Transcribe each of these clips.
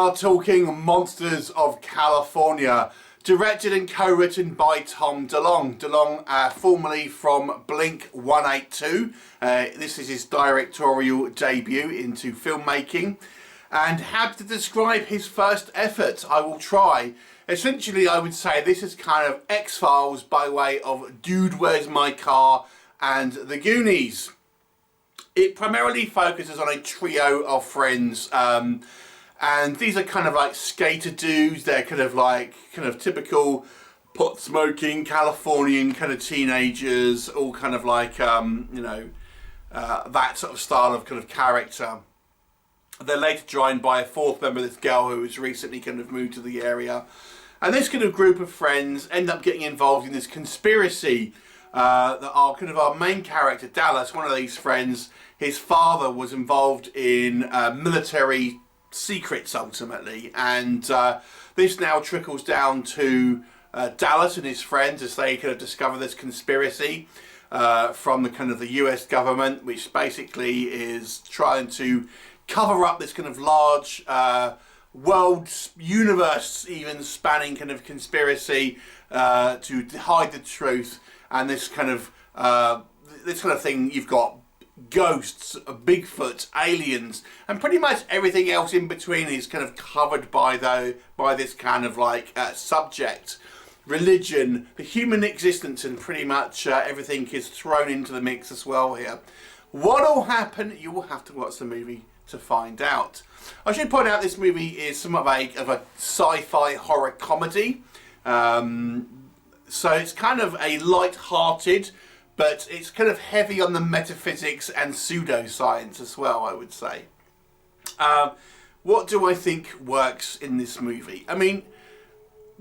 are talking Monsters of California, directed and co-written by Tom DeLonge. DeLonge, formerly from Blink-182. This is his directorial debut into filmmaking. And how to describe his first effort, I will try. Essentially, I would say this is kind of X-Files by way of Dude, Where's My Car and The Goonies. It primarily focuses on a trio of friends, and these are kind of like skater dudes. They're kind of typical pot-smoking Californian kind of teenagers, all kind of like, that sort of style of kind of character. They're later joined by a fourth member, this girl who has recently kind of moved to the area. And this kind of group of friends end up getting involved in this conspiracy that are kind of our main character, Dallas, one of these friends. His father was involved in military secrets ultimately, and this now trickles down to Dallas and his friends as they kind of discover this conspiracy from the kind of the US government, which basically is trying to cover up this kind of large world, universe even spanning kind of conspiracy to hide the truth. And this kind of thing, you've got ghosts, Bigfoot, aliens, and pretty much everything else in between is kind of covered by this kind of like subject. Religion, the human existence, and pretty much everything is thrown into the mix as well here. What will happen? You will have to watch the movie to find out. I should point out this movie is somewhat of a sci-fi horror comedy. So it's kind of a light-hearted, but it's kind of heavy on the metaphysics and pseudoscience as well, I would say. What do I think works in this movie? I mean,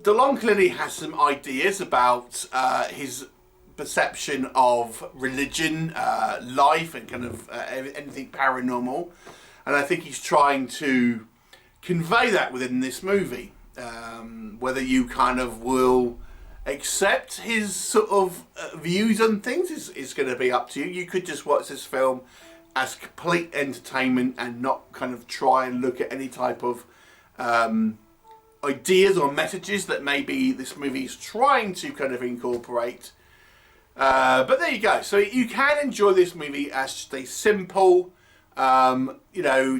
DeLonge clearly has some ideas about his perception of religion, life, and kind of anything paranormal. And I think he's trying to convey that within this movie. Whether you kind of will accept his sort of views on things is going to be up to you. You could just watch this film as complete entertainment and not kind of try and look at any type of ideas or messages that maybe this movie is trying to kind of incorporate. But there you go. So you can enjoy this movie as just a simple,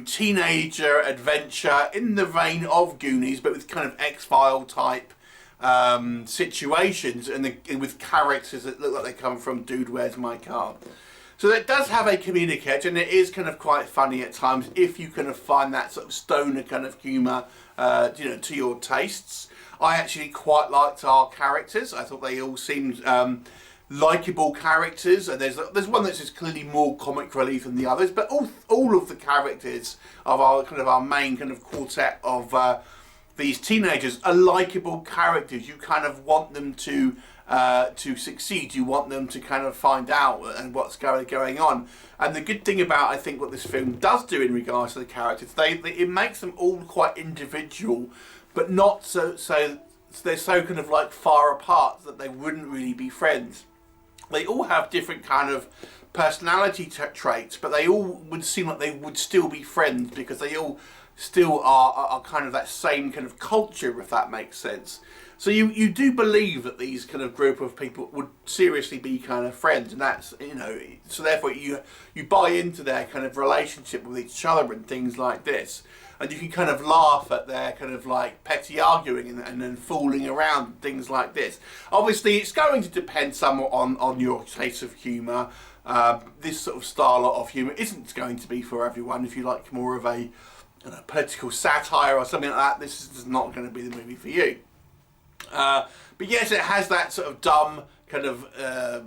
teenager adventure in the vein of Goonies, but with kind of X-File type situations and with characters that look like they come from Dude, Where's My Car? So it does have a comedic edge, and it is kind of quite funny at times if you kind of find that sort of stoner kind of humour, to your tastes. I actually quite liked our characters. I thought they all seemed likeable characters, and there's one that's just clearly more comic relief than the others, but all of the characters of our main kind of quartet of these teenagers are likeable characters. You kind of want them to succeed. You want them to kind of find out and what's going on. And the good thing about, I think, what this film does do in regards to the characters, it makes them all quite individual, but not so they're so kind of like far apart that they wouldn't really be friends. They all have different kind of personality traits, but they all would seem like they would still be friends because they all still are kind of that same kind of culture, if that makes sense. So you do believe that these kind of group of people would seriously be kind of friends, and that's, so therefore you buy into their kind of relationship with each other and things like this. And you can kind of laugh at their kind of like petty arguing and then fooling around and things like this. Obviously, it's going to depend somewhat on your taste of humour. This sort of style of humour isn't going to be for everyone. If you like more of a political satire or something like that, this is not going to be the movie for you. But yes, it has that sort of dumb kind of,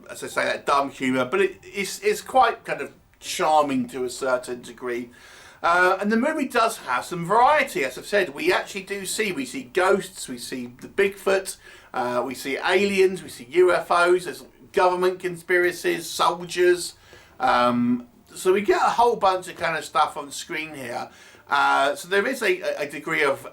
as I say, that dumb humour, but it's quite kind of charming to a certain degree. And the movie does have some variety, as I've said. We see ghosts, we see the Bigfoot, we see aliens, we see UFOs, there's government conspiracies, soldiers. So we get a whole bunch of kind of stuff on screen here. So there is a degree of,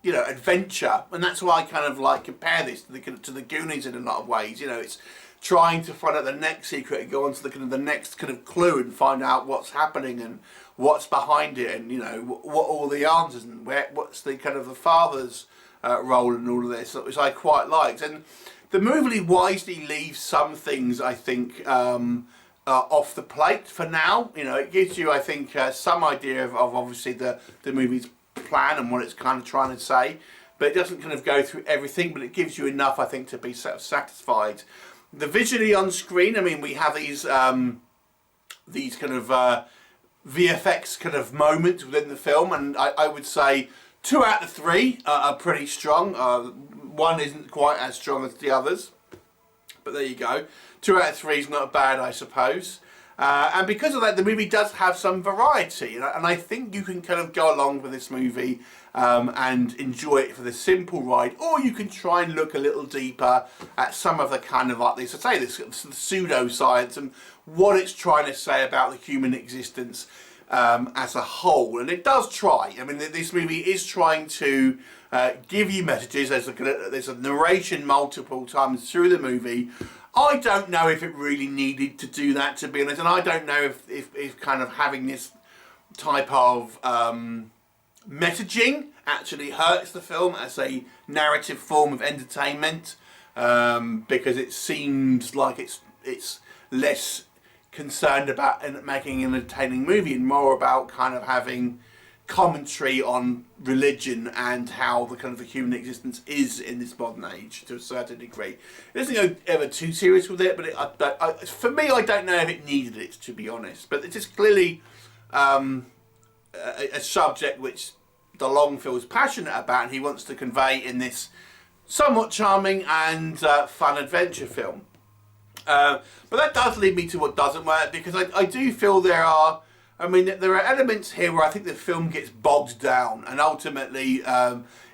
adventure, and that's why I kind of like compare this to the Goonies in a lot of ways. It's trying to find out the next secret and go on to the kind of the next kind of clue and find out what's happening and what's behind it, and you know what all the answers and what's the kind of the father's role in all of this, which I quite liked. And the movie wisely leaves some things, I think, off the plate for now. You know, it gives you, I think, some idea of obviously the movie's plan and what it's kind of trying to say, but it doesn't kind of go through everything, but it gives you enough, I think, to be sort of satisfied. The visually on screen, I mean, we have these kind of VFX kind of moments within the film, and I would say 2 out of 3 are pretty strong. One isn't quite as strong as the others, but there you go. 2 out of 3 is not bad, I suppose. And because of that, the movie does have some variety, and I think you can kind of go along with this movie and enjoy it for the simple ride, or you can try and look a little deeper at some of the kind of like this, I say, this pseudoscience and what it's trying to say about the human existence as a whole. And it does try. I mean, this movie is trying to give you messages. There's a narration multiple times through the movie. I don't know if it really needed to do that, to be honest, and I don't know if kind of having this type of messaging actually hurts the film as a narrative form of entertainment, because it seems like it's less concerned about making an entertaining movie and more about kind of having commentary on religion and how the kind of the human existence is in this modern age to a certain degree. It doesn't go ever too serious with it, but for me, I don't know if it needed it, to be honest. But it's just clearly a subject which DeLong feels passionate about, and he wants to convey in this somewhat charming and fun adventure film. But that does lead me to what doesn't work, because I do feel there are elements here where I think the film gets bogged down, and ultimately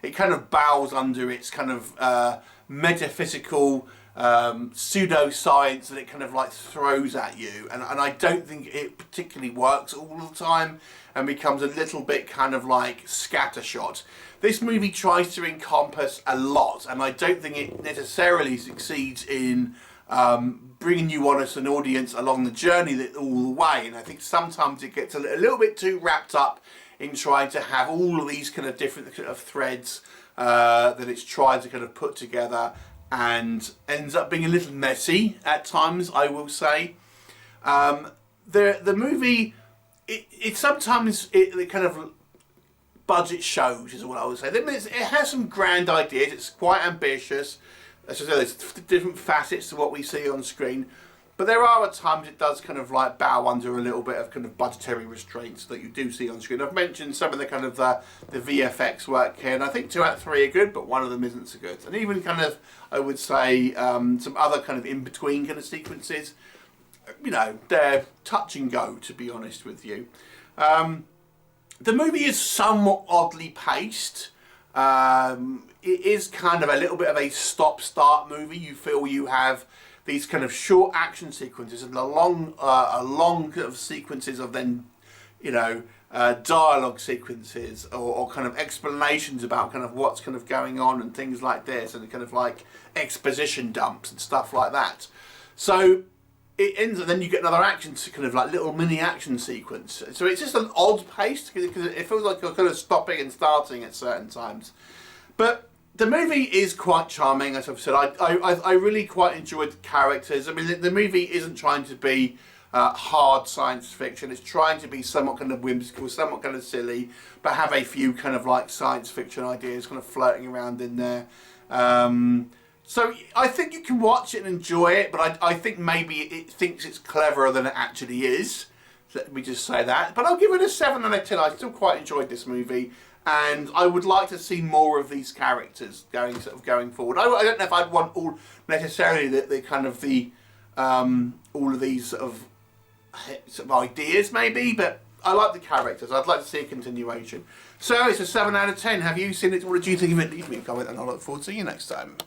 it kind of bows under its kind of metaphysical pseudoscience that it kind of like throws at you, and I don't think it particularly works all the time and becomes a little bit kind of like scattershot. This movie tries to encompass a lot, and I don't think it necessarily succeeds in bringing you on as an audience along the journey all the way. And I think sometimes it gets a little bit too wrapped up in trying to have all of these kind of different kind of threads that it's trying to kind of put together, and ends up being a little messy at times, I will say. The movie, it sometimes kind of budget shows is what I would say. It has some grand ideas, it's quite ambitious. As I said, there's different facets to what we see on screen, but there are at times it does kind of like bow under a little bit of kind of budgetary restraints that you do see on screen. I've mentioned some of the kind of the VFX work here, and I think 2 out of 3 are good, but one of them isn't so good. And even kind of, I would say, some other kind of in-between kind of sequences, you know, they're touch and go, to be honest with you. The movie is somewhat oddly paced. It is kind of a little bit of a stop-start movie. You feel you have these kind of short action sequences and a long kind of sequences of then, you know, dialogue sequences or kind of explanations about kind of what's kind of going on and things like this, and kind of like exposition dumps and stuff like that. So it ends, and then you get another action, kind of like little mini action sequence. So it's just an odd pace, because it feels like you're kind of stopping and starting at certain times. But the movie is quite charming, as I've said. I really quite enjoyed the characters. I mean, the movie isn't trying to be hard science fiction. It's trying to be somewhat kind of whimsical, somewhat kind of silly, but have a few kind of like science fiction ideas kind of floating around in there. So I think you can watch it and enjoy it, but I think maybe it thinks it's cleverer than it actually is. Let me just say that. But I'll give it a 7 out of 10. I still quite enjoyed this movie, and I would like to see more of these characters going forward. I don't know if I'd want all necessarily the kind of the all of these sort of ideas maybe, but I like the characters. I'd like to see a continuation. So it's a 7 out of 10. Have you seen it? What did you think of it? Leave me a comment, and I look forward to seeing you next time.